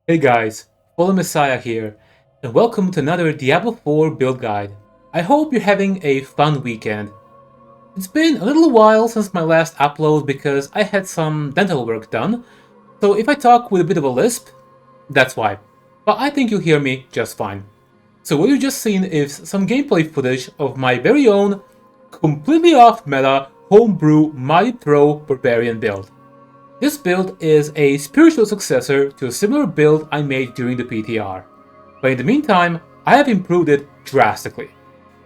Hey guys, Fallen Messiah here, and welcome to another Diablo 4 build guide. I hope you're having a fun weekend. It's been a little while since my last upload because I had some dental work done, so if I talk with a bit of a lisp, that's why. But I think you'll hear me just fine. So what you just seen is some gameplay footage of my very own, completely off-meta, homebrew Mighty Pro Barbarian build. This build is a spiritual successor to a similar build I made during the PTR, but in the meantime, I have improved it drastically.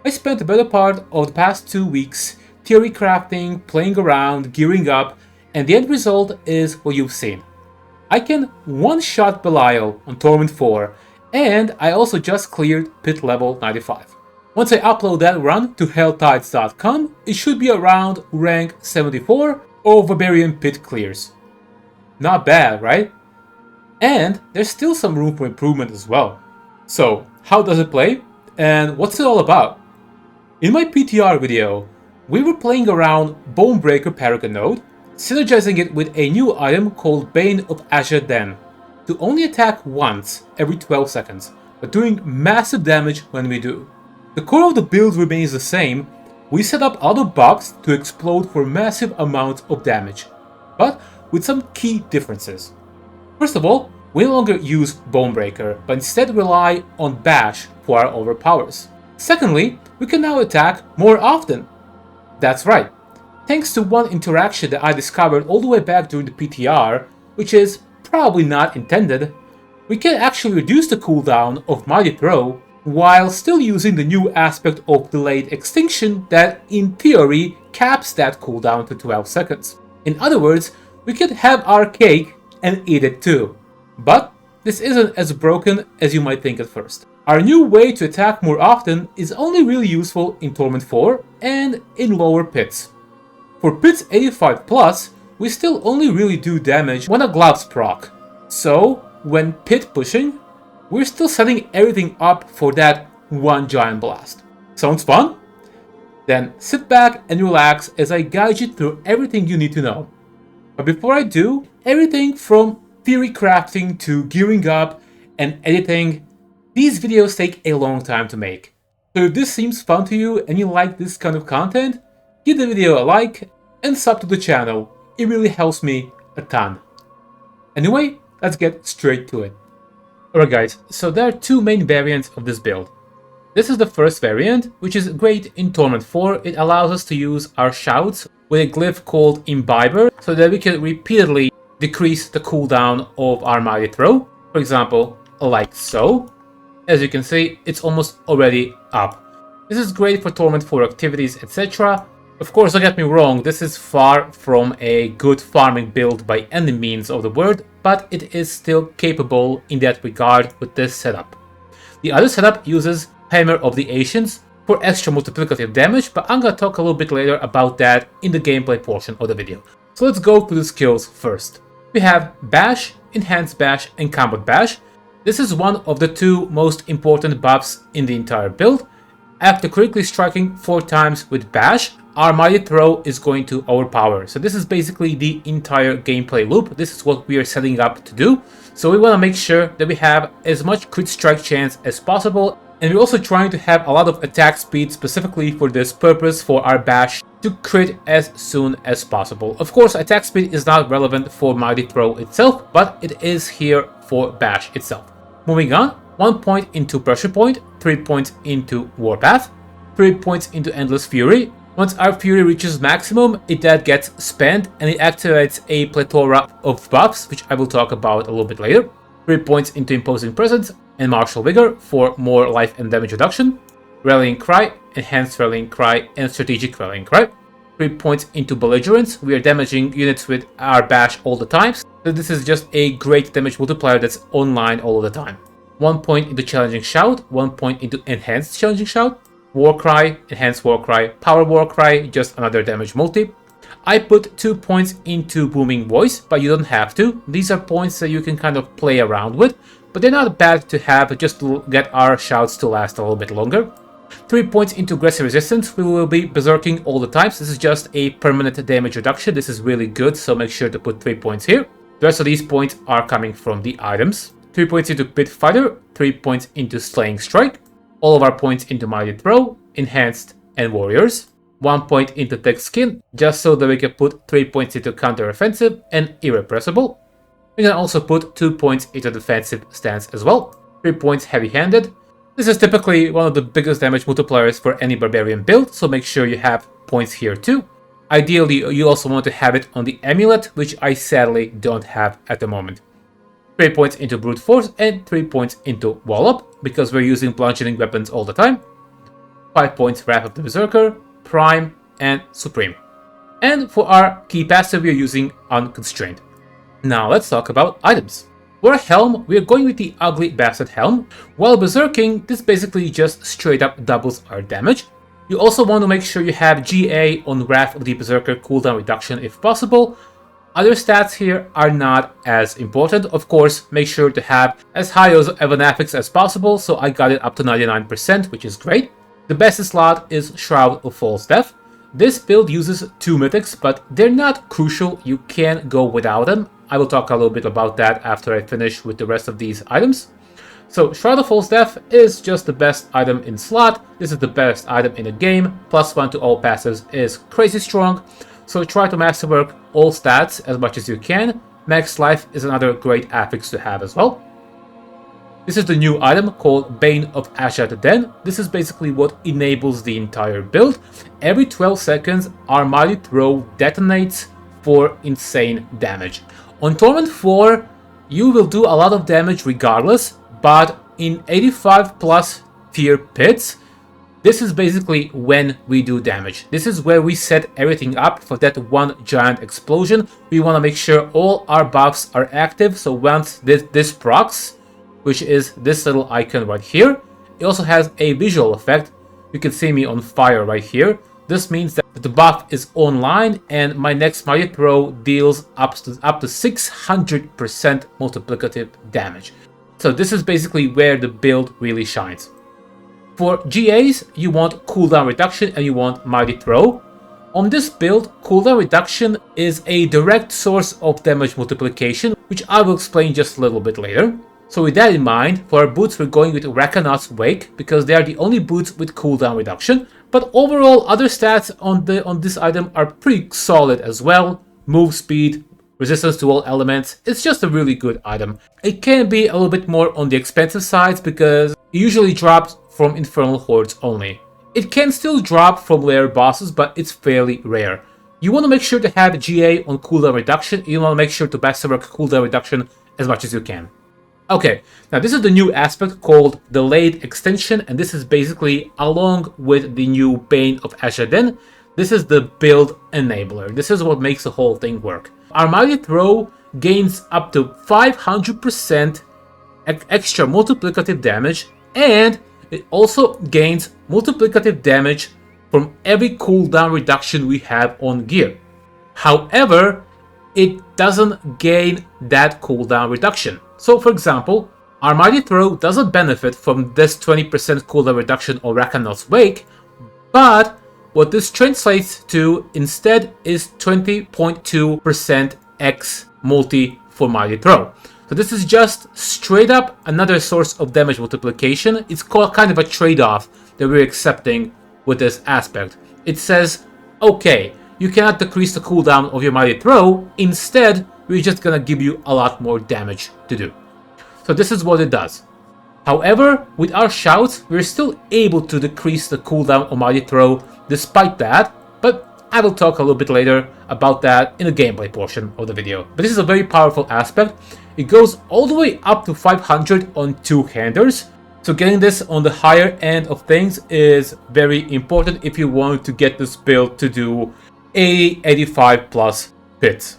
I spent the better part of the past 2 weeks theory crafting, playing around, gearing up, and the end result is what you've seen. I can one-shot Belial on Torment 4, and I also just cleared pit level 95. Once I upload that run to helltides.com, it should be around rank 74 or Barbarian pit clears. Not bad, right? And there's still some room for improvement as well. So, how does it play? And what's it all about? In my PTR video, we were playing around Bonebreaker Paragon node, synergizing it with a new item called Bane of Azure Den, to only attack once every 12 seconds, but doing massive damage when we do. The core of the build remains the same. We set up other buffs to explode for massive amounts of damage, but with some key differences. First of all, we no longer use Bonebreaker, but instead rely on Bash for our overpowers. Secondly, we can now attack more often. That's right. Thanks to one interaction that I discovered all the way back during the PTR, which is probably not intended, we can actually reduce the cooldown of Mighty Pro while still using the new aspect of delayed extinction that, in theory, caps that cooldown to 12 seconds. In other words, we could have our cake and eat it too. But this isn't as broken as you might think at first. Our new way to attack more often is only really useful in Torment 4 and in lower pits. For pits 85 plus, we still only really do damage when a gloves proc. So, when pit pushing, we're still setting everything up for that one giant blast. Sounds fun? Then sit back and relax as I guide you through everything you need to know. But before I do, everything from theory crafting to gearing up and editing, these videos take a long time to make. So if this seems fun to you and you like this kind of content, give the video a like and sub to the channel. It really helps me a ton. Anyway, let's get straight to it. Alright guys, so there are two main variants of this build. This is the first variant, which is great in Torment 4. It allows us to use our shouts with a glyph called Imbiber, so that we can repeatedly decrease the cooldown of our Mighty Throw. For example, like so. As you can see, it's almost already up. This is great for Torment 4 activities, etc. Of course, don't get me wrong, this is far from a good farming build by any means of the word, but it is still capable in that regard with this setup. The other setup uses Hammer of the Ancients for extra multiplicative damage, but I'm gonna talk a little bit later about that in the gameplay portion of the video. So let's go through the skills first. We have Bash, Enhanced Bash, and Combat Bash. This is one of the two most important buffs in the entire build. After critically striking 4 times with Bash, our Mighty Throw is going to overpower. So this is basically the entire gameplay loop. This is what we are setting up to do. So we want to make sure that we have as much crit strike chance as possible. And we're also trying to have a lot of attack speed specifically for this purpose for our Bash to crit as soon as possible. Of course, attack speed is not relevant for Mighty Throw itself, but it is here for Bash itself. Moving on, 1 point into Pressure Point, 3 points into Warpath, 3 points into Endless Fury. Once our Fury reaches maximum, that gets spent and it activates a plethora of buffs, which I will talk about a little bit later. 3 points into Imposing Presence and Martial Vigor for more life and damage reduction. Rallying Cry, Enhanced Rallying Cry, and Strategic Rallying Cry. 3 points into Belligerence. We are damaging units with our Bash all the time, so this is just a great damage multiplier that's online all of the time. 1 point into Challenging Shout, 1 point into Enhanced Challenging Shout. Warcry, Enhanced Warcry, Power Warcry, just another damage multi. I put 2 points into Booming Voice, but you don't have to. These are points that you can kind of play around with, but they're not bad to have just to get our shouts to last a little bit longer. 3 points into Aggressive Resistance. We will be berserking all the time. So this is just a permanent damage reduction. This is really good, so make sure to put 3 points here. The rest of these points are coming from the items. 3 points into Pit Fighter, 3 points into Slaying Strike, all of our points into Mighty Throw, Enhanced, and Warriors. 1 point into Thick Skin, just so that we can put 3 points into Counter Offensive and Irrepressible. We can also put 2 points into Defensive Stance as well. 3 points Heavy Handed. This is typically one of the biggest damage multipliers for any Barbarian build, so make sure you have points here too. Ideally, you also want to have it on the Amulet, which I sadly don't have at the moment. 3 points into Brute Force and 3 points into Wallop, because we're using bludgeoning weapons all the time. 5 points Wrath of the Berserker, Prime, and Supreme. And for our key passive, we're using Unconstrained. Now let's talk about items. For a helm, we are going with the Ugly Bastard Helm. While Berserking, this basically just straight up doubles our damage. You also want to make sure you have GA on Wrath of the Berserker cooldown reduction if possible. Other stats here are not as important. Of course, make sure to have as high of an affix as possible, so I got it up to 99%, which is great. The best slot is Shroud of False Death. This build uses 2 mythics, but they're not crucial, you can go without them. I will talk a little bit about that after I finish with the rest of these items. So Shroud of False Death is just the best item in slot. This is the best item in the game. +1 to all passives is crazy strong. So try to masterwork all stats as much as you can. Max Life is another great affix to have as well. This is the new item called Bane of Ashad Den. This is basically what enables the entire build. Every 12 seconds, our Mighty Throw detonates for insane damage. On Torment 4, you will do a lot of damage regardless, but in 85 plus tier pits, this is basically when we do damage. This is where we set everything up for that one giant explosion. We want to make sure all our buffs are active, so once this procs, which is this little icon right here, it also has a visual effect. You can see me on fire right here. This means that the buff is online and my next Mighty Throw deals up to 600% multiplicative damage. So this is basically where the build really shines. For GAs, you want cooldown reduction and you want Mighty Throw. On this build, cooldown reduction is a direct source of damage multiplication, which I will explain just a little bit later. So with that in mind, for our boots we're going with Rakanat's Wake, because they are the only boots with cooldown reduction. But overall, other stats on this item are pretty solid as well. Move speed, resistance to all elements, it's just a really good item. It can be a little bit more on the expensive sides because it usually drops from Infernal Hordes only. It can still drop from layer bosses, but it's fairly rare. You want to make sure to have GA on cooldown reduction, you want to make sure to masterwork cooldown reduction as much as you can. Okay, now this is the new aspect called Delayed Extension, and this is basically along with the new Bane of Ashaden. This is the build enabler. This is what makes the whole thing work. Our Mighty Throw gains up to 500% extra multiplicative damage, and it also gains multiplicative damage from every cooldown reduction we have on gear. However, it doesn't gain that cooldown reduction. So for example, our Mighty Throw doesn't benefit from this 20% cooldown reduction on Rakanat's Wake, but what this translates to instead is 20.2% X multi for Mighty Throw. So this is just straight up another source of damage multiplication. It's called kind of a trade-off that we're accepting with this aspect. It says, okay, you cannot decrease the cooldown of your Mighty Throw, instead we're just gonna give you a lot more damage to do. So this is what it does. However, with our shouts, we're still able to decrease the cooldown of Mighty Throw despite that, but I will talk a little bit later about that in the gameplay portion of the video. But this is a very powerful aspect. It goes all the way up to 500 on two-handers. So getting this on the higher end of things is very important if you want to get this build to do 80, 85 plus hits.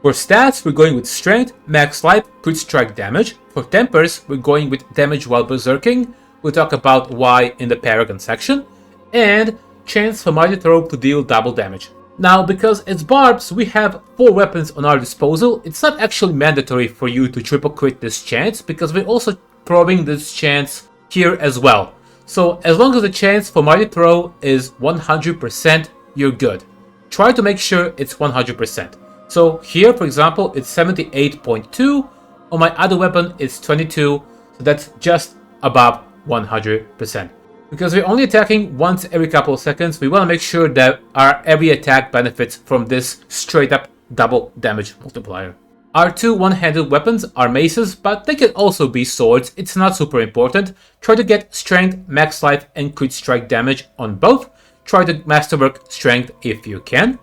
For stats, we're going with Strength, Max Life, Crit Strike damage. For Tempers, we're going with Damage while Berserking. We'll talk about why in the Paragon section. And Chance for Mighty Throw to deal double damage. Now, because it's Barbs, we have 4 weapons on our disposal. It's not actually mandatory for you to triple crit this chance, because we're also throwing this chance here as well. So as long as the chance for Mighty Throw is 100%, you're good. Try to make sure it's 100%. So here, for example, it's 78.2. On my other weapon, it's 22, so that's just above 100%. Because we're only attacking once every couple of seconds, we want to make sure that our every attack benefits from this straight up double damage multiplier. Our two one-handed weapons are maces, but they can also be swords. It's not super important. Try to get strength, max life, and crit strike damage on both. Try to masterwork strength if you can.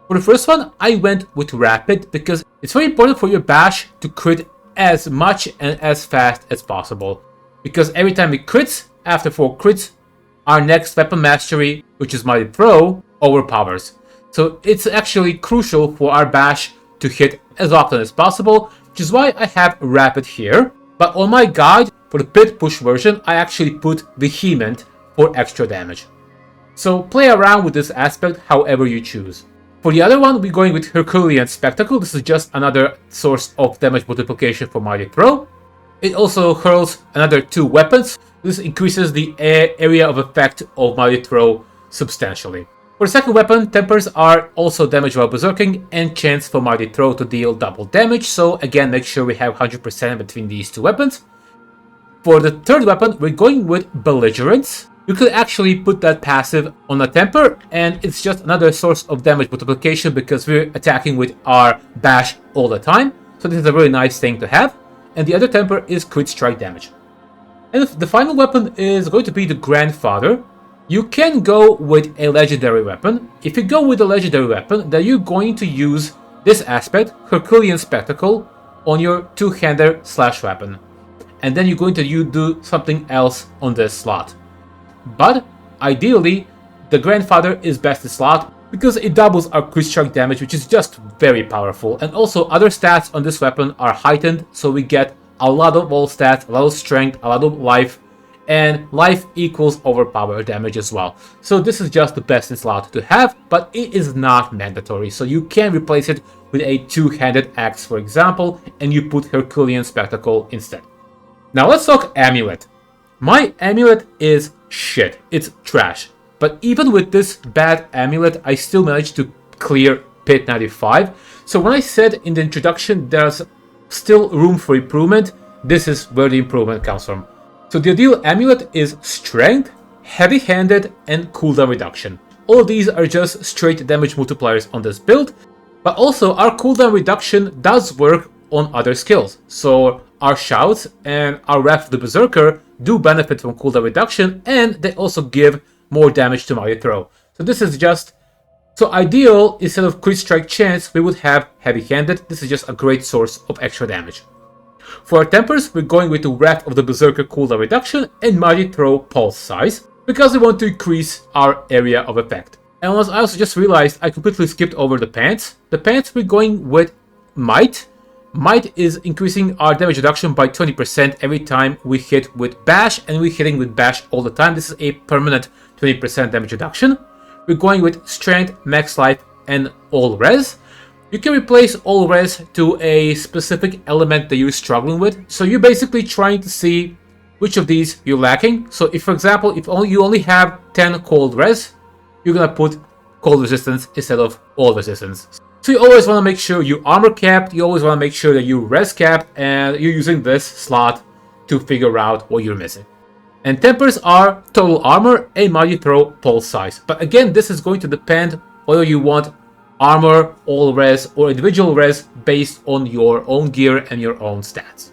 For the first one, I went with rapid because it's very important for your bash to crit as much and as fast as possible. Because every time it crits, after 4 crits, our next weapon mastery, which is Mighty Throw, overpowers. So it's actually crucial for our bash to hit as often as possible, which is why I have rapid here. But on my guide, for the pit push version, I actually put vehement for extra damage. So play around with this aspect however you choose. For the other one, we're going with Herculean Spectacle. This is just another source of damage multiplication for Mighty Throw. It also hurls another 2 weapons. This increases the area of effect of Mighty Throw substantially. For the second weapon, Tempers are also damage while berserking and chance for Mighty Throw to deal double damage, so again make sure we have 100% between these 2 weapons. For the third weapon, we're going with Belligerence. You could actually put that passive on a Temper, and it's just another source of damage multiplication because we're attacking with our bash all the time, so this is a really nice thing to have. And the other Temper is crit strike damage. And the final weapon is going to be the Grandfather. You can go with a legendary weapon. If you go with a legendary weapon, then you're going to use this aspect, Herculean Spectacle, on your two-hander slash weapon. And then you're going to do something else on this slot. But ideally, the Grandfather is best in slot because it doubles our crit strike damage, which is just very powerful. And also other stats on this weapon are heightened, so we get a lot of all stats, a lot of strength, a lot of life, and life equals overpower damage as well. So this is just the best in slot to have, but it is not mandatory. So you can replace it with a two-handed axe, for example, and you put Herculean Spectacle instead. Now let's talk Amulet. My Amulet is shit. It's trash. But even with this bad Amulet, I still managed to clear Pit 95. So when I said in the introduction there's still room for improvement, this is where the improvement comes from. So the ideal Amulet is Strength, Heavy-Handed, and Cooldown Reduction. All of these are just straight damage multipliers on this build, but also our cooldown reduction does work on other skills. So our Shouts and our Wrath of the Berserker do benefit from cooldown reduction, and they also give more damage to Mighty Throw. So this is just... So ideal, instead of crit strike chance, we would have Heavy-Handed. This is just a great source of extra damage. For our Tempers, we're going with the Wrath of the Berserker cooldown reduction and Mighty Throw pulse size, because we want to increase our area of effect. And I also just realized I completely skipped over the Pants. The Pants, we're going with Might. Might is increasing our damage reduction by 20% every time we hit with Bash, and we're hitting with Bash all the time. This is a permanent 20% damage reduction. We're going with Strength, Max Life, and All Res. You can replace All Res to a specific element that you're struggling with. So you're basically trying to see which of these you're lacking. So if, for example, if you only have 10 Cold Res, you're gonna put Cold Resistance instead of All Resistance. So you always want to make sure you're armor capped, you always want to make sure that you're res capped, and you're using this slot to figure out what you're missing. And Tempers are total armor and Mighty Throw pulse size. But again, this is going to depend whether you want armor, all res, or individual res based on your own gear and your own stats.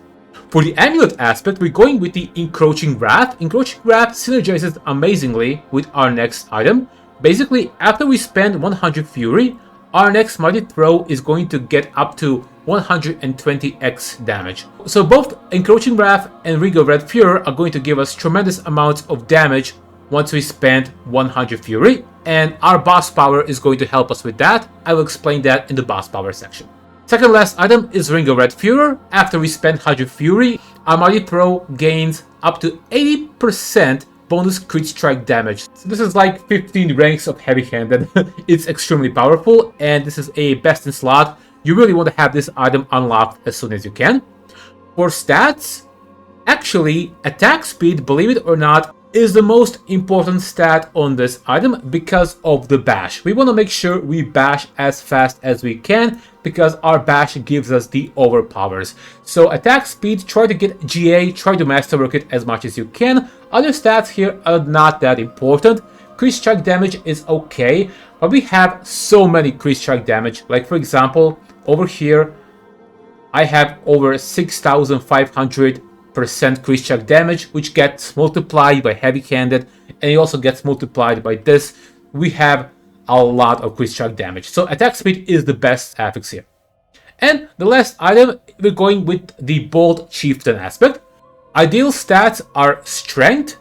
For the Amulet aspect, we're going with the Encroaching Wrath. Encroaching Wrath synergizes amazingly with our next item. Basically, after we spend 100 Fury, our next Mighty Throw is going to get up to 120x damage. So both Encroaching Wrath and Ring of Red Fury are going to give us tremendous amounts of damage once we spend 100 Fury, and our boss power is going to help us with that. I will explain that in the boss power section. Second last item is Ring of Red Fury. After we spend 100 Fury, our Mighty Throw gains up to 80% bonus crit strike damage. So this is like 15 ranks of heavy-handed. It's extremely powerful, and this is a best in slot. You really want to have this item unlocked as soon as you can. For stats, actually, attack speed, believe it or not, is the most important stat on this item because of the bash. We want to make sure we bash as fast as we can because our bash gives us the overpowers. So attack speed, try to get GA, try to masterwork it as much as you can. Other stats here are not that important. Crit strike damage is okay, but we have so many crit strike damage. Like for example, over here, I have over 6,500% crit strike damage, which gets multiplied by heavy-handed, and it also gets multiplied by this. We have a lot of crit strike damage. So attack speed is the best affix here. And the last item, we're going with the Bold Chieftain aspect. Ideal stats are strength,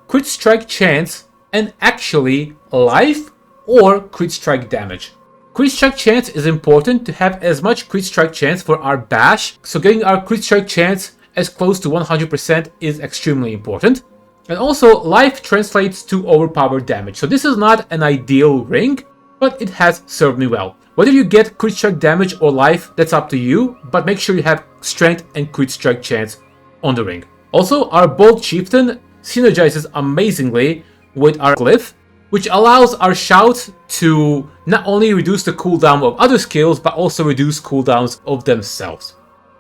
crit strike chance, and actually life or crit strike damage. Crit strike chance is important to have as much crit strike chance for our bash, so getting our crit strike chance as close to 100% is extremely important. And also life translates to overpowered damage, so this is not an ideal ring, but it has served me well. Whether you get crit strike damage or life, that's up to you, but make sure you have strength and crit strike chance on the ring. Also, our Bold Chieftain synergizes amazingly with our glyph, which allows our shouts to not only reduce the cooldown of other skills, but also reduce cooldowns of themselves.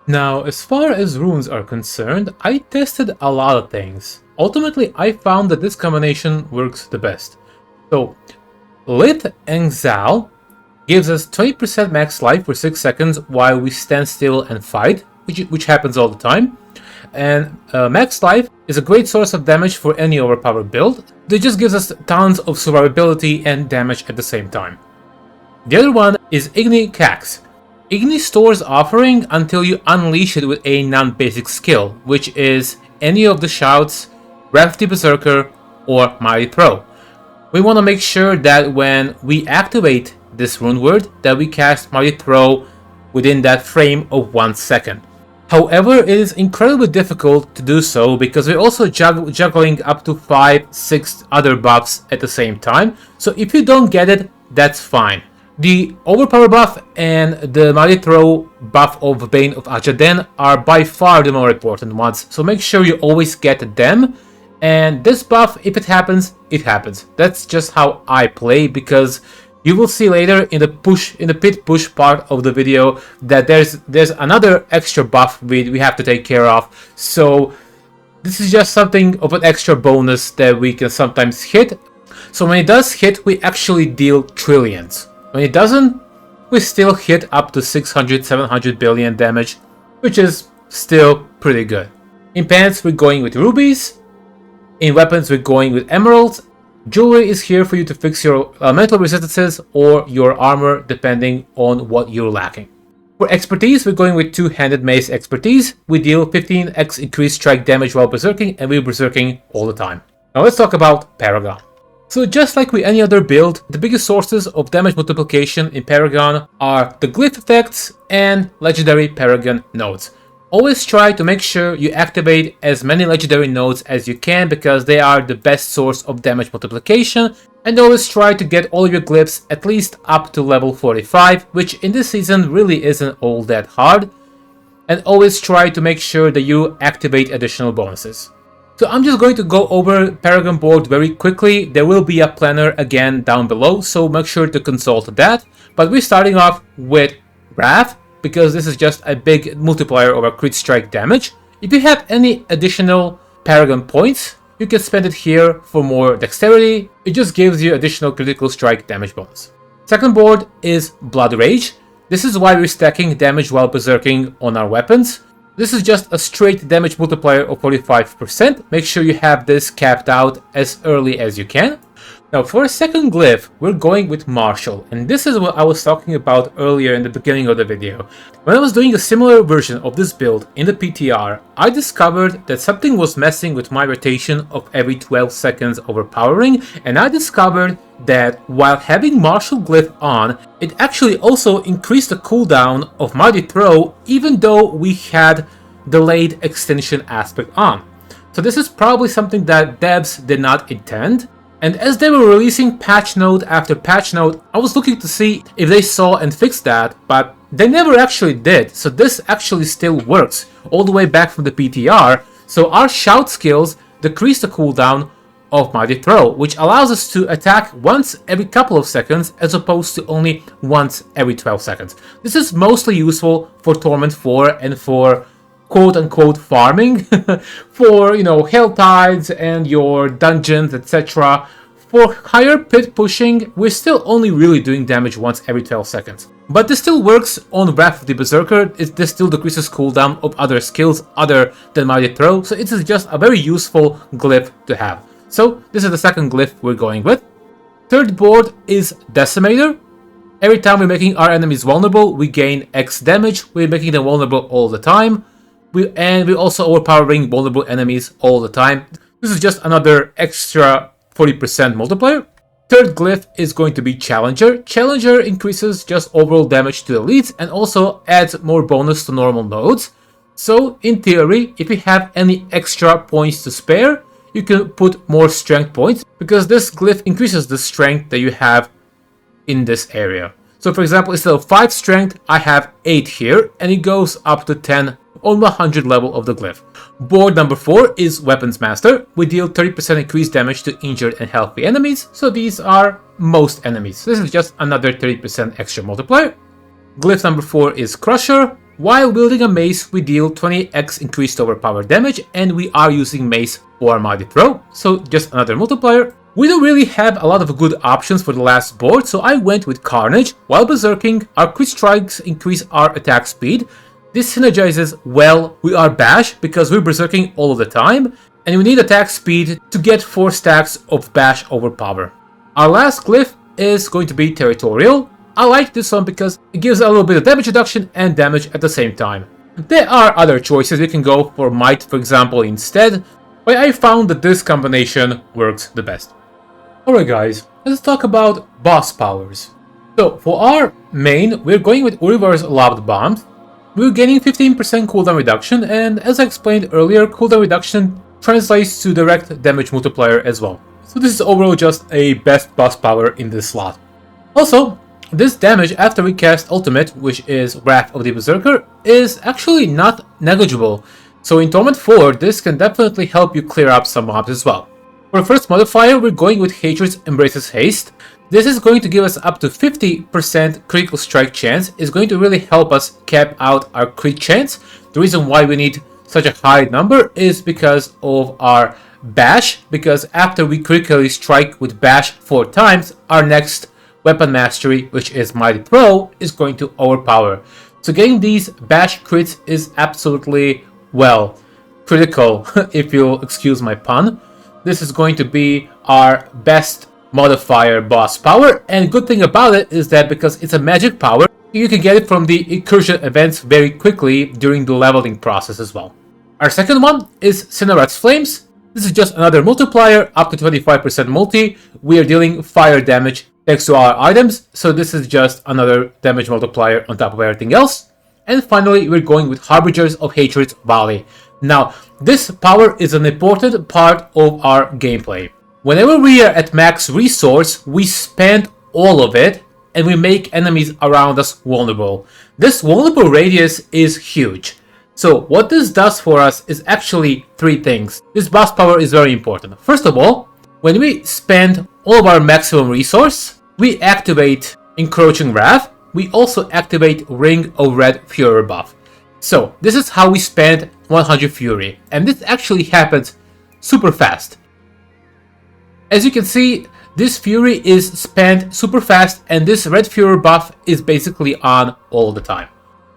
Now, as far as runes are concerned, I tested a lot of things. Ultimately, I found that this combination works the best. So, Lit and Zal gives us 20% max life for 6 seconds while we stand still and fight, which happens all the time. And max life is a great source of damage for any overpowered build. It just gives us tons of survivability and damage at the same time. The other one is Igni Cax. Igni stores offering until you unleash it with a non-basic skill, which is any of the shouts, Rafty Berserker, or Mighty Throw. We want to make sure that when we activate this rune word, that we cast Mighty Throw within that frame of 1 second. However, it is incredibly difficult to do so because we're also juggling up to 5-6 other buffs at the same time. So if you don't get it, that's fine. The Overpower buff and the Mighty Throw buff of Bane of Ajaden are by far the more important ones. So make sure you always get them. And this buff, if it happens, it happens. That's just how I play, because you will see later in the pit push part of the video that there's another extra buff we have to take care of. So this is just something of an extra bonus that we can sometimes hit. So when it does hit, we actually deal trillions. When it doesn't, we still hit up to 600-700 billion damage, which is still pretty good. In pants, we're going with rubies. In weapons, we're going with emeralds. Jewelry is here for you to fix your elemental resistances or your armor, depending on what you're lacking. For expertise, we're going with two-handed mace expertise. We deal 15x increased strike damage while berserking, and we're berserking all the time. Now let's talk about Paragon. So just like with any other build, the biggest sources of damage multiplication in Paragon are the glyph effects and legendary Paragon nodes. Always try to make sure you activate as many legendary nodes as you can, because they are the best source of damage multiplication, and always try to get all of your glyphs at least up to level 45, which in this season really isn't all that hard, and always try to make sure that you activate additional bonuses. So I'm just going to go over Paragon board very quickly. There will be a planner again down below, so make sure to consult that, but we're starting off with Wrath, because this is just a big multiplier of our crit strike damage. If you have any additional Paragon points, you can spend it here for more dexterity. It just gives you additional critical strike damage bonus. Second board is Blood Rage. This is why we're stacking damage while berserking on our weapons. This is just a straight damage multiplier of 45%. Make sure you have this capped out as early as you can. Now for a second glyph, we're going with Martial, and this is what I was talking about earlier in the beginning of the video. When I was doing a similar version of this build in the PTR, I discovered that something was messing with my rotation of every 12 seconds overpowering, and I discovered that while having Martial glyph on, it actually also increased the cooldown of Mighty Throw, even though we had delayed extension aspect on. So this is probably something that devs did not intend. And as they were releasing patch note after patch note, I was looking to see if they saw and fixed that, but they never actually did. So this actually still works all the way back from the PTR. So our shout skills decrease the cooldown of Mighty Throw, which allows us to attack once every couple of seconds as opposed to only once every 12 seconds. This is mostly useful for Torment 4 and for quote-unquote farming, for, Hell Tides and your dungeons, etc. For higher pit pushing, we're still only really doing damage once every 12 seconds. But this still works on Wrath of the Berserker. This still decreases cooldown of other skills other than Mighty Throw, so it is just a very useful glyph to have. So this is the second glyph we're going with. Third board is Decimator. Every time we're making our enemies vulnerable, we gain X damage. We're making them vulnerable all the time. We're also overpowering vulnerable enemies all the time. This is just another extra 40% multiplier. Third glyph is going to be Challenger. Challenger increases just overall damage to elites and also adds more bonus to normal nodes. So in theory, if you have any extra points to spare, you can put more strength points because this glyph increases the strength that you have in this area. So for example, instead of 5 strength, I have 8 here, and it goes up to 10 on 100 level of the glyph. Board number 4 is Weapons Master. We deal 30% increased damage to injured and healthy enemies, so these are most enemies. This is just another 30% extra multiplier. Glyph number 4 is Crusher. While wielding a mace, we deal 20x increased overpower damage, and we are using mace for Mighty Throw, so just another multiplier. We don't really have a lot of good options for the last board, so I went with Carnage. While berserking, our crit strikes increase our attack speed. This synergizes well with our bash because we're berserking all of the time, and we need attack speed to get 4 stacks of bash overpower. Our last glyph is going to be Territorial. I like this one because it gives a little bit of damage reduction and damage at the same time. There are other choices. You can go for Might, for example, instead, but I found that this combination works the best. Alright guys, let's talk about boss powers. So for our main, we're going with Urivar's Loved Bombs. We're getting 15% cooldown reduction, and as I explained earlier, cooldown reduction translates to direct damage multiplier as well. So this is overall just a best boss power in this slot. Also, this damage after we cast Ultimate, which is Wrath of the Berserker, is actually not negligible. So in Torment 4, this can definitely help you clear up some mobs as well. For the first modifier, we're going with Hatred's Embraces Haste. This is going to give us up to 50% critical strike chance. It's going to really help us cap out our crit chance. The reason why we need such a high number is because of our bash, because after we critically strike with bash 4 times, our next weapon mastery, which is Mighty Throw, is going to overpower. So getting these bash crits is absolutely, well, critical, if you'll excuse my pun. This is going to be our best modifier boss power, and good thing about it is that because it's a magic power, you can get it from the incursion events very quickly during the leveling process as well. Our second one is Cinnaret's Flames. This is just another multiplier, up to 25% multi. We are dealing fire damage thanks to our items, so this is just another damage multiplier on top of everything else. And finally, we're going with Harbingers of Hatred's Valley. Now, this power is an important part of our gameplay. Whenever we are at max resource, we spend all of it and we make enemies around us vulnerable. This vulnerable radius is huge. So what this does for us is actually 3 things. This boss power is very important. First of all, when we spend all of our maximum resource, we activate Encroaching Wrath. We also activate Ring of Red Fury buff. So this is how we spend 100 Fury, and this actually happens super fast. As you can see, this Fury is spent super fast, and this Red Fury buff is basically on all the time.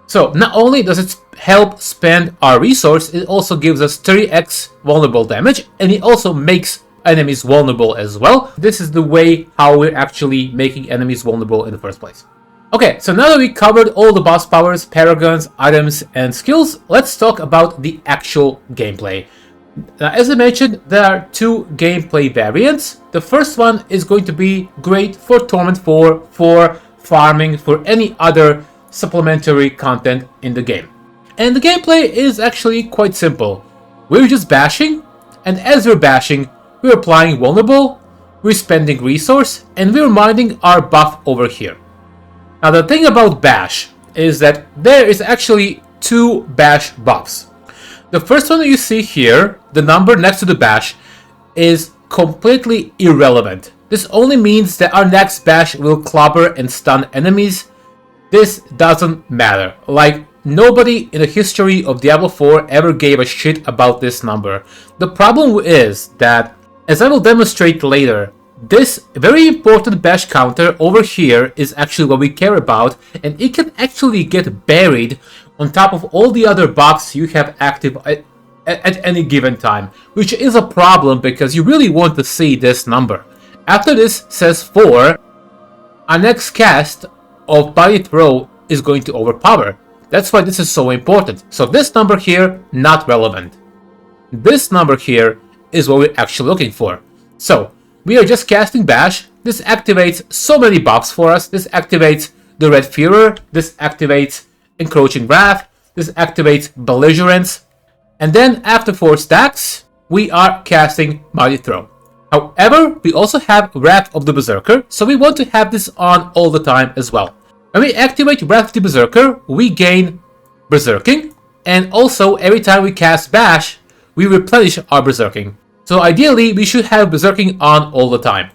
So not only does it help spend our resource, it also gives us 30x vulnerable damage, and it also makes enemies vulnerable as well. This is the way how we're actually making enemies vulnerable in the first place. Okay, so now that we covered all the boss powers, paragons, items, and skills, let's talk about the actual gameplay. Now, as I mentioned, there are 2 gameplay variants. The first one is going to be great for Torment 4, for farming, for any other supplementary content in the game. And the gameplay is actually quite simple. We're just bashing, and as we're bashing, we're applying vulnerable, we're spending resource, and we're minding our buff over here. Now the thing about bash is that there is actually 2 bash buffs. The first one that you see here, the number next to the bash, is completely irrelevant. This only means that our next bash will clobber and stun enemies. This doesn't matter. Like, nobody in the history of Diablo 4 ever gave a shit about this number. The problem is that, as I will demonstrate later, this very important bash counter over here is actually what we care about, and it can actually get buried on top of all the other buffs you have active at any given time, which is a problem because you really want to see this number. After this says 4, our next cast of Body Throw is going to overpower. That's why this is so important. So this number here, not relevant. This number here is what we're actually looking for. So, we are just casting Bash. This activates so many buffs for us. This activates the Red Furor. This activates Encroaching Wrath. This activates Belligerence. And then after 4 stacks, we are casting Mighty Throw. However, we also have Wrath of the Berserker, so we want to have this on all the time as well. When we activate Wrath of the Berserker, we gain Berserking, and also every time we cast Bash, we replenish our Berserking. So ideally, we should have Berserking on all the time.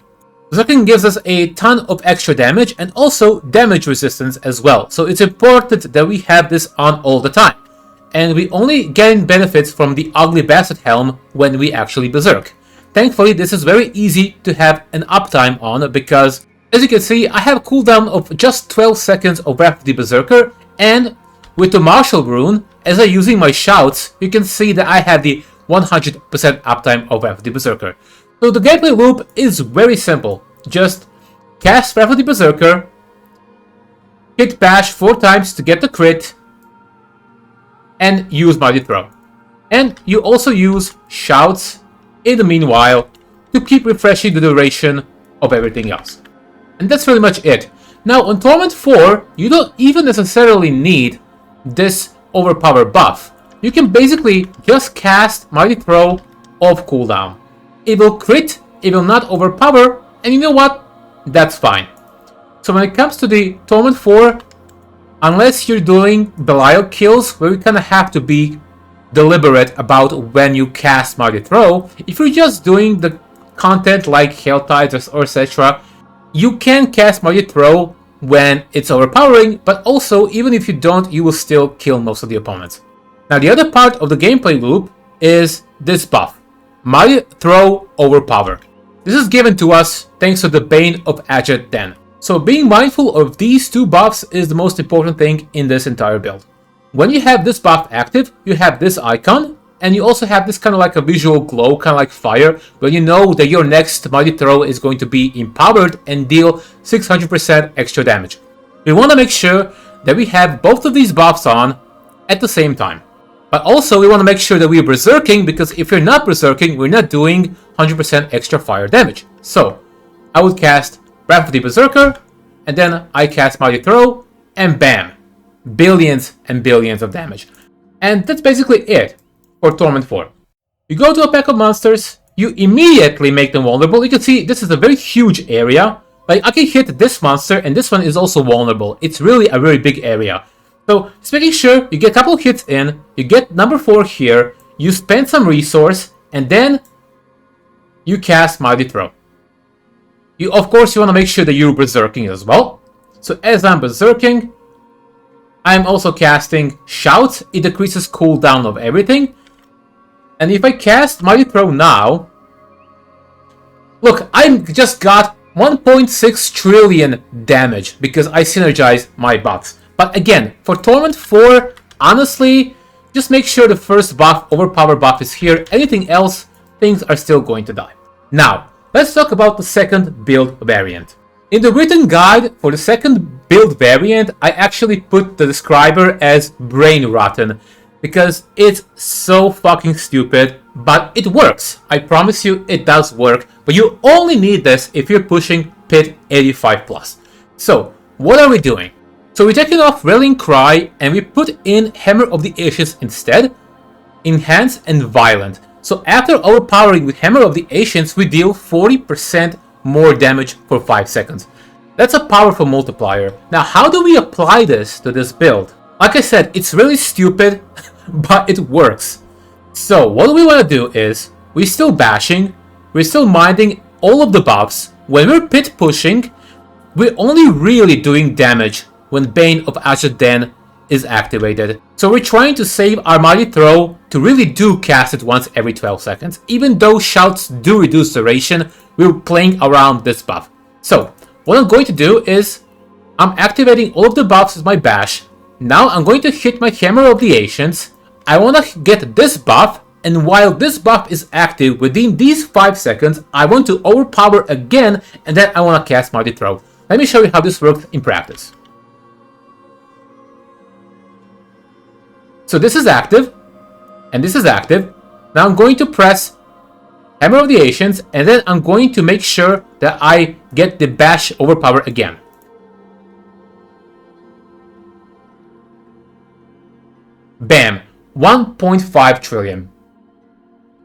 Berserking gives us a ton of extra damage and also damage resistance as well, so it's important that we have this on all the time. And we only gain benefits from the Ugly Bastard Helm when we actually Berserk. Thankfully, this is very easy to have an uptime on because, as you can see, I have a cooldown of just 12 seconds of Wrath of the Berserker, and with the Martial Rune, as I'm using my shouts, you can see that I have the 100% uptime of Wrath of the Berserker. So the gameplay loop is very simple. Just cast Wrath of the Berserker, hit Bash 4 times to get the crit, and use Mighty Throw. And you also use shouts in the meanwhile to keep refreshing the duration of everything else. And that's pretty much it. Now on Torment 4, you don't even necessarily need this overpower buff. You can basically just cast Mighty Throw off cooldown. It will crit, it will not overpower, and you know what? That's fine. So when it comes to the Torment 4, unless you're doing Belial kills, where you kind of have to be deliberate about when you cast Mighty Throw, if you're just doing the content like Hail Tides or etc., you can cast Mighty Throw when it's overpowering, but also even if you don't, you will still kill most of the opponents. Now the other part of the gameplay loop is this buff, Mighty Throw Overpower. This is given to us thanks to the Bane of Ajit Den. So being mindful of these 2 buffs is the most important thing in this entire build. When you have this buff active, you have this icon, and you also have this kind of like a visual glow, kind of like fire, where you know that your next Mighty Throw is going to be empowered and deal 600% extra damage. We want to make sure that we have both of these buffs on at the same time. But also we want to make sure that we're berserking, because if you're not berserking, we're not doing 100% extra fire damage. So I would cast Wrath of the Berserker, and then I cast Mighty Throw, and bam! Billions and billions of damage. And that's basically it for Torment 4. You go to a pack of monsters, you immediately make them vulnerable. You can see this is a very huge area. Like, I can hit this monster, and this one is also vulnerable. It's really a very big area. So just making sure you get a couple hits in, you get number 4 here, you spend some resource, and then you cast Mighty Throw. Of course, you want to make sure that you're berserking as well. So as I'm berserking, I'm also casting Shout. It decreases cooldown of everything. And if I cast Mighty Throw now, look, I just got 1.6 trillion damage because I synergized my buffs. But again, for Torment 4, honestly, just make sure the first buff, Overpower buff, is here. Anything else, things are still going to die. Now, let's talk about the second build variant. In the written guide for the second build variant, I actually put the describer as Brain Rotten because it's so fucking stupid, but it works. I promise you it does work, but you only need this if you're pushing Pit 85+. So, what are we doing? So we're taking off Rallying Cry and we put in Hammer of the Ashes instead, Enhanced and Violent. So after overpowering with Hammer of the Ancients, we deal 40% more damage for 5 seconds. That's a powerful multiplier. Now, how do we apply this to this build? Like I said, it's really stupid, but it works. So what we want to do is, we're still bashing, we're still minding all of the buffs. When we're pit pushing, we're only really doing damage when Bane of Ajaden is activated. So we're trying to save our Mighty Throw to really do cast it once every 12 seconds. Even though shouts do reduce duration, we're playing around this buff. So what I'm going to do is I'm activating all of the buffs with my bash. Now I'm going to hit my Hammer of the Ancients. I want to get this buff, and while this buff is active within these 5 seconds, I want to overpower again, and then I want to cast Mighty Throw. Let me show you how this works in practice. So this is active, and this is active. Now I'm going to press Hammer of the Ancients, and then I'm going to make sure that I get the bash overpower again. Bam! 1.5 trillion.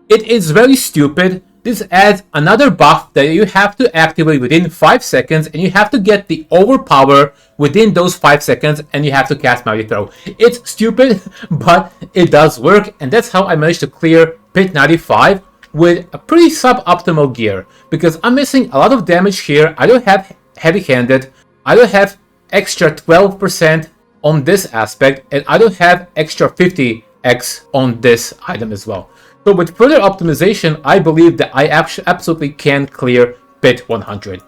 It is very stupid. This adds another buff that you have to activate within 5 seconds, and you have to get the overpower within those 5 seconds, and you have to cast Mighty Throw. It's stupid, but it does work, and that's how I managed to clear Pit 95 with a pretty suboptimal gear, because I'm missing a lot of damage here. I don't have heavy-handed, I don't have extra 12% on this aspect, and I don't have extra 50x on this item as well. So with further optimization, I believe that I absolutely can clear Pit 100.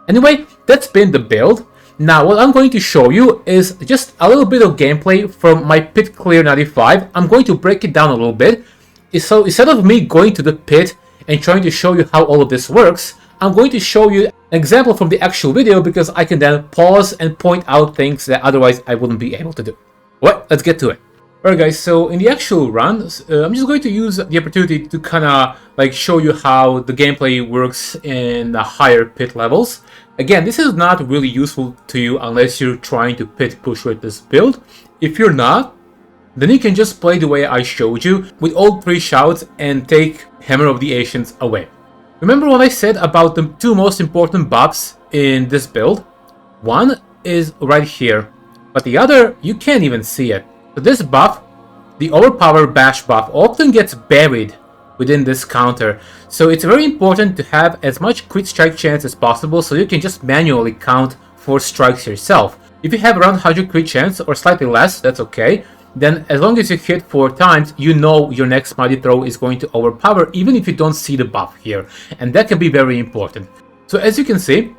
Anyway, that's been the build. Now what I'm going to show you is just a little bit of gameplay from my Pit Clear 95. I'm going to break it down a little bit. So instead of me going to the pit and trying to show you how all of this works, I'm going to show you an example from the actual video, because I can then pause and point out things that otherwise I wouldn't be able to do. Well, let's get to it. Alright guys, so in the actual run, I'm just going to use the opportunity to kind of like show you how the gameplay works in the higher pit levels. Again, this is not really useful to you unless you're trying to pit push with this build. If you're not, then you can just play the way I showed you with all 3 shouts and take Hammer of the Ancients away. Remember what I said about the 2 most important buffs in this build? One is right here, but the other, you can't even see it. So this buff, the Overpower Bash buff, often gets buried within this counter. So it's very important to have as much crit strike chance as possible, so you can just manually count 4 strikes yourself. If you have around 100 crit chance or slightly less, that's okay. Then as long as you hit 4 times, you know your next Mighty Throw is going to overpower, even if you don't see the buff here. And that can be very important. So as you can see,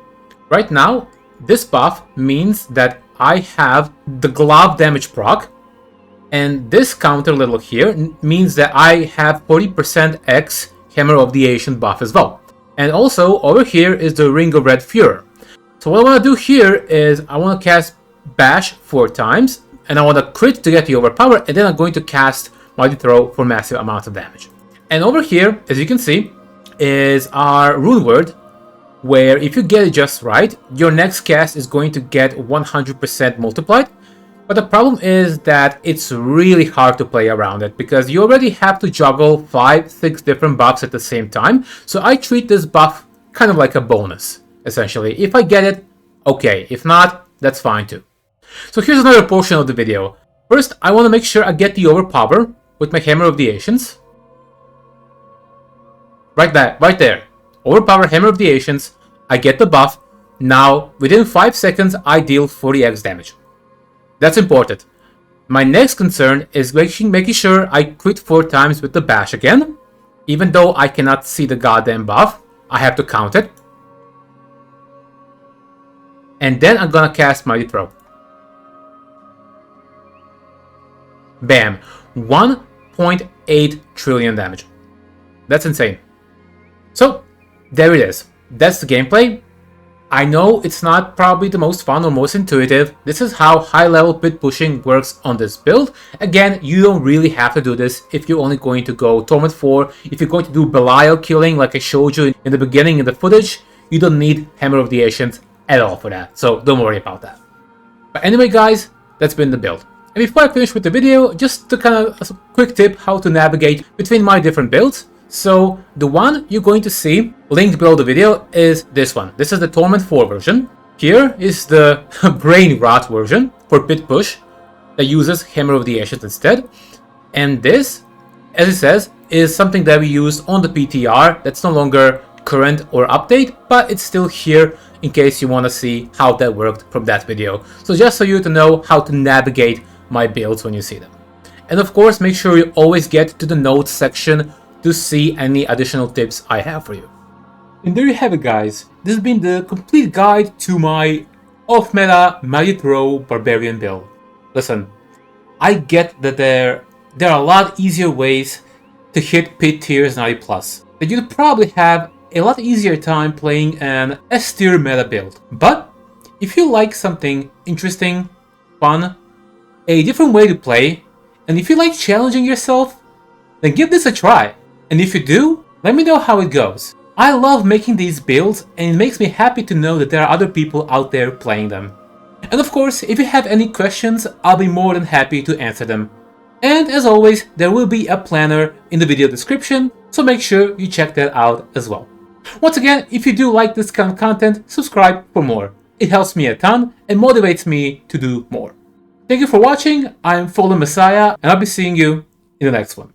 right now, this buff means that I have the glove damage proc. And this counter level here means that I have 40% X Hammer of the Ancient buff as well. And also over here is the Ring of Red Fury. So what I want to do here is I want to cast Bash 4 times. And I want to crit to get the overpower, and then I'm going to cast Mighty Throw for massive amounts of damage. And over here, as you can see, is our Rune Word, where if you get it just right, your next cast is going to get 100% multiplied. But the problem is that it's really hard to play around it, because you already have to juggle 5-6 different buffs at the same time. So I treat this buff kind of like a bonus, essentially. If I get it, okay. If not, that's fine too. So here's another portion of the video. First, I want to make sure I get the overpower with my Hammer of the Ancients. Right there. Overpower Hammer of the Ancients. I get the buff. Now, within 5 seconds, I deal 40x damage. That's important. My next concern is making sure I crit 4 times with the bash again. Even though I cannot see the goddamn buff, I have to count it. And then I'm gonna cast Mighty Throw. Bam. 1.8 trillion damage. That's insane. So, there it is. That's the gameplay. I know it's not probably the most fun or most intuitive. This is how high-level pit pushing works on this build. Again, you don't really have to do this if you're only going to go Torment 4. If you're going to do Belial killing like I showed you in the beginning in the footage, you don't need Hammer of the Ancients at all for that. So, don't worry about that. But anyway, guys, that's been the build. And before I finish with the video, just to kind of a quick tip how to navigate between my different builds. So the one you're going to see linked below the video is this one. This is the Torment 4 version. Here is the Brain Rot version for pit push that uses Hammer of the Ancients instead. And this, as it says, is something that we used on the PTR that's no longer current or update, but it's still here in case you want to see how that worked from that video. So just so you to know how to navigate my builds when you see them. And of course, make sure you always get to the notes section to see any additional tips I have for you. And there you have it, guys. This has been the complete guide to my off-meta Mighty Throw Barbarian build. Listen, I get that there are a lot easier ways to hit pit tiers 90+. That you'd probably have a lot easier time playing an S tier meta build. But if you like something interesting, fun, a different way to play, and if you like challenging yourself, then give this a try. And if you do, let me know how it goes. I love making these builds, and it makes me happy to know that there are other people out there playing them. And of course, if you have any questions, I'll be more than happy to answer them. And as always, there will be a planner in the video description, so make sure you check that out as well. Once again, if you do like this kind of content, subscribe for more. It helps me a ton and motivates me to do more. Thank you for watching. I'm Fallen Messiah, and I'll be seeing you in the next one.